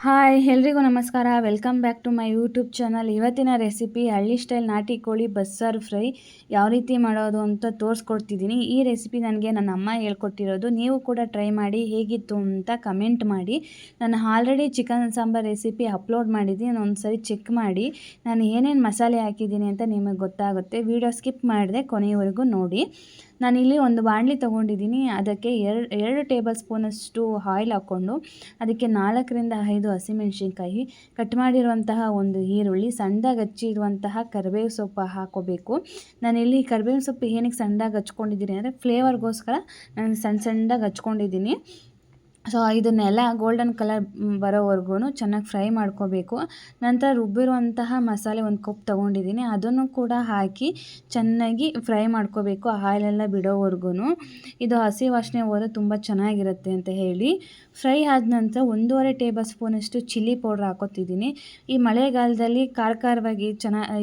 Hi ಎಲ್ರಿಗೂ ನಮಸ್ಕಾರ. Welcome back to my YouTube channel. ಇವತ್ತಿನ ರೆಸಿಪಿ ಹಳ್ಳಿ ಸ್ಟೈಲ್ ನಾಟಿ ಕೋಳಿ ಬಸ್ಸಾರು ಫ್ರೈ ಯಾವ ರೀತಿ ಮಾಡೋದು ಅಂತ ತೋರಿಸ್ಕೊಡ್ತಿದ್ದೀನಿ. ಈ ರೆಸಿಪಿ ನನಗೆ ನನ್ನ ಅಮ್ಮ ಹೇಳ್ಕೊಟ್ಟಿರೋದು. ನೀವು ಕೂಡ ಟ್ರೈ ಮಾಡಿ ಹೇಗಿತ್ತು ಅಂತ ಕಮೆಂಟ್ ಮಾಡಿ. ನಾನು already chicken sambar recipe upload ಮಾಡಿದ್ದೀನಿ, ಒಂದು ಸರಿ ಚೆಕ್ ಮಾಡಿ. ನಾನು ಏನೇನು ಮಸಾಲೆ ಹಾಕಿದ್ದೀನಿ ಅಂತ ನಿಮಗೆ ಗೊತ್ತಾಗುತ್ತೆ. ವಿಡಿಯೋ ಸ್ಕಿಪ್ ಮಾಡಿದೆ ಕೊನೆಯವರೆಗೂ ನೋಡಿ. ನಾನಿಲ್ಲಿ ಒಂದು ಬಾಣಲಿ ತೊಗೊಂಡಿದ್ದೀನಿ. ಅದಕ್ಕೆ ಎರಡು ಟೇಬಲ್ ಸ್ಪೂನಷ್ಟು ಆಯಿಲ್ ಹಾಕ್ಕೊಂಡು ಅದಕ್ಕೆ 4 ರಿಂದ 5 ಹಸಿಮೆಣಸಿನ್ಕಾಯಿ, ಕಟ್ ಮಾಡಿರುವಂತಹ ಒಂದು ಈರುಳ್ಳಿ, ಸಣ್ಣದಾಗಿ ಹಚ್ಚಿರುವಂತಹ ಕರಿಬೇವು ಸೊಪ್ಪು ಹಾಕೋಬೇಕು. ನಾನಿಲ್ಲಿ ಕರಿಬೇವಿನ ಸೊಪ್ಪು ಏನಕ್ಕೆ ಸಣ್ಣದಾಗಿ ಹಚ್ಕೊಂಡಿದ್ದೀನಿ ಅಂದರೆ ಫ್ಲೇವರ್ಗೋಸ್ಕರ ನಾನು ಸಣ್ಣದಾಗಿ ಹಚ್ಕೊಂಡಿದ್ದೀನಿ. ಸೊ ಇದನ್ನೆಲ್ಲ ಗೋಲ್ಡನ್ ಕಲರ್ ಬರೋವರೆಗೂ ಚೆನ್ನಾಗಿ ಫ್ರೈ ಮಾಡ್ಕೋಬೇಕು. ನಂತರ ರುಬ್ಬಿರುವಂತಹ ಮಸಾಲೆ ಒಂದು ಕಪ್ ತೊಗೊಂಡಿದ್ದೀನಿ, ಅದನ್ನು ಕೂಡ ಹಾಕಿ ಚೆನ್ನಾಗಿ ಫ್ರೈ ಮಾಡ್ಕೋಬೇಕು ಆಯಿಲೆಲ್ಲ ಬಿಡೋವರೆಗೂ. ಇದು ಹಸಿ ವಾಸನೆ ಹೋದರೆ ತುಂಬ ಚೆನ್ನಾಗಿರುತ್ತೆ ಅಂತ ಹೇಳಿ ಫ್ರೈ ಆದ ನಂತರ 1.5 ಟೇಬಲ್ ಸ್ಪೂನಷ್ಟು ಚಿಲ್ಲಿ ಪೌಡ್ರ್ ಹಾಕೋತಿದ್ದೀನಿ. ಈ ಮಳೆಗಾಲದಲ್ಲಿ ಖಾರವಾಗಿ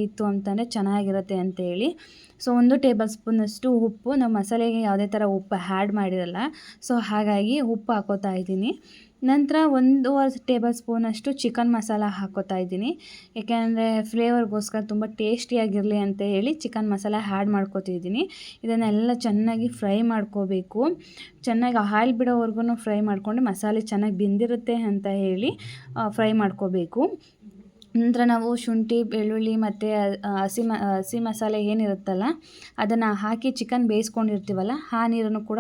ಇತ್ತು ಅಂತಂದರೆ ಚೆನ್ನಾಗಿರುತ್ತೆ ಅಂತ ಹೇಳಿ. ಸೊ 1 ಟೇಬಲ್ ಸ್ಪೂನಷ್ಟು ಉಪ್ಪು, ನಾವು ಮಸಾಲೆಗೆ ಯಾವುದೇ ಥರ ಉಪ್ಪು ಆ್ಯಡ್ ಮಾಡಿರಲ್ಲ, ಸೊ ಹಾಗಾಗಿ ಉಪ್ಪು ಹಾಕೋತಾ ಇದ್ದೀನಿ. ನಂತರ 1 ಟೇಬಲ್ ಸ್ಪೂನಷ್ಟು ಚಿಕನ್ ಮಸಾಲ ಹಾಕೋತಾ ಇದ್ದೀನಿ. ಏಕೆಂದರೆ ಫ್ಲೇವರ್ಗೋಸ್ಕರ ತುಂಬ ಟೇಸ್ಟಿಯಾಗಿರಲಿ ಅಂತ ಹೇಳಿ ಚಿಕನ್ ಮಸಾಲ ಆ್ಯಡ್ ಮಾಡ್ಕೋತಿದ್ದೀನಿ. ಇದನ್ನೆಲ್ಲ ಚೆನ್ನಾಗಿ ಫ್ರೈ ಮಾಡ್ಕೋಬೇಕು. ಚೆನ್ನಾಗಿ ಆಯಿಲ್ ಬಿಡೋವರೆಗೂ ಫ್ರೈ ಮಾಡಿಕೊಂಡು ಮಸಾಲೆ ಚೆನ್ನಾಗಿ ಬೆಂದಿರುತ್ತೆ ಅಂತ ಹೇಳಿ ಫ್ರೈ ಮಾಡ್ಕೋಬೇಕು. ನಂತರ ನಾವು ಶುಂಠಿ, ಬೆಳ್ಳುಳ್ಳಿ ಮತ್ತು ಹಸಿ ಮಸಾಲೆ ಏನಿರುತ್ತಲ್ಲ ಅದನ್ನು ಹಾಕಿ ಚಿಕನ್ ಬೇಯಿಸ್ಕೊಂಡಿರ್ತೀವಲ್ಲ ಆ ನೀರನ್ನು ಕೂಡ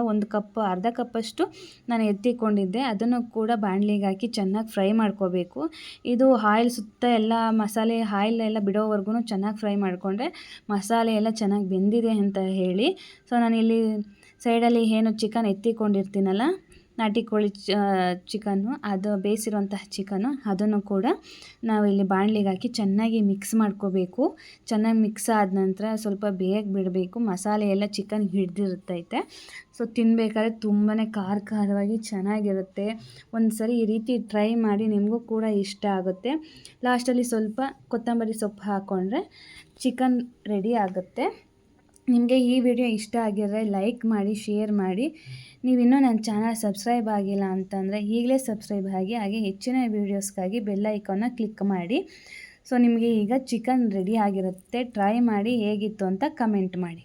ಅರ್ಧ ಕಪ್ಪಷ್ಟು ನಾನು ಎತ್ತಿಕೊಂಡಿದ್ದೆ. ಅದನ್ನು ಕೂಡ ಬಾಣಲಿಗೆ ಹಾಕಿ ಚೆನ್ನಾಗಿ ಫ್ರೈ ಮಾಡ್ಕೋಬೇಕು. ಇದು ಆಯಿಲ್ ಸುತ್ತ ಎಲ್ಲ ಮಸಾಲೆ ಆಯಿಲ್ ಎಲ್ಲ ಬಿಡೋವರೆಗೂ ಚೆನ್ನಾಗಿ ಫ್ರೈ ಮಾಡಿಕೊಂಡ್ರೆ ಮಸಾಲೆ ಎಲ್ಲ ಚೆನ್ನಾಗಿ ಬೆಂದಿದೆ ಅಂತ ಹೇಳಿ. ಸೊ ನಾನಿಲ್ಲಿ ಸೈಡಲ್ಲಿ ಏನು ಚಿಕನ್ ಎತ್ತಿಕೊಂಡಿರ್ತೀನಲ್ಲ, ನಾಟಿ ಕೋಳಿ ಚಿಕನ್ನು, ಅದು ಬೇಯಿಸಿರುವಂತಹ ಚಿಕನ್ನು, ಅದನ್ನು ಕೂಡ ನಾವಿಲ್ಲಿ ಬಾಣಲಿಗೆ ಹಾಕಿ ಚೆನ್ನಾಗಿ ಮಿಕ್ಸ್ ಮಾಡ್ಕೋಬೇಕು. ಚೆನ್ನಾಗಿ ಮಿಕ್ಸ್ ಆದ ನಂತರ ಸ್ವಲ್ಪ ಬೇಯಕ್ಕೆ ಬಿಡಬೇಕು. ಮಸಾಲೆ ಎಲ್ಲ ಚಿಕನ್ಗೆ ಹಿಡಿದಿರುತ್ತೈತೆ. ಸೊ ತಿನ್ನಬೇಕಾದ್ರೆ ತುಂಬಾ ಖಾರವಾಗಿ ಚೆನ್ನಾಗಿರುತ್ತೆ. ಒಂದು ಸರಿ ಈ ರೀತಿ ಟ್ರೈ ಮಾಡಿ, ನಿಮಗೂ ಕೂಡ ಇಷ್ಟ ಆಗುತ್ತೆ. ಲಾಸ್ಟಲ್ಲಿ ಸ್ವಲ್ಪ ಕೊತ್ತಂಬರಿ ಸೊಪ್ಪು ಹಾಕ್ಕೊಂಡ್ರೆ ಚಿಕನ್ ರೆಡಿ ಆಗುತ್ತೆ. ನಿಮಗೆ ಈ ವಿಡಿಯೋ ಇಷ್ಟ ಆಗಿದ್ರೆ ಲೈಕ್ ಮಾಡಿ, ಶೇರ್ ಮಾಡಿ. ನೀವಿನ್ನೂ ನನ್ನ ಚಾನಲ್ ಸಬ್ಸ್ಕ್ರೈಬ್ ಆಗಿಲ್ಲ ಅಂತಂದರೆ ಈಗಲೇ ಸಬ್ಸ್ಕ್ರೈಬ್ ಆಗಿ, ಹಾಗೆ ಹೆಚ್ಚಿನ ವೀಡಿಯೋಸ್ಗಾಗಿ ಬೆಲ್ ಐಕಾನ್ನ ಕ್ಲಿಕ್ ಮಾಡಿ. ಸೊ ನಿಮಗೆ ಈಗ ಚಿಕನ್ ರೆಡಿ ಆಗಿರುತ್ತೆ. ಟ್ರೈ ಮಾಡಿ ಹೇಗಿತ್ತು ಅಂತ ಕಮೆಂಟ್ ಮಾಡಿ.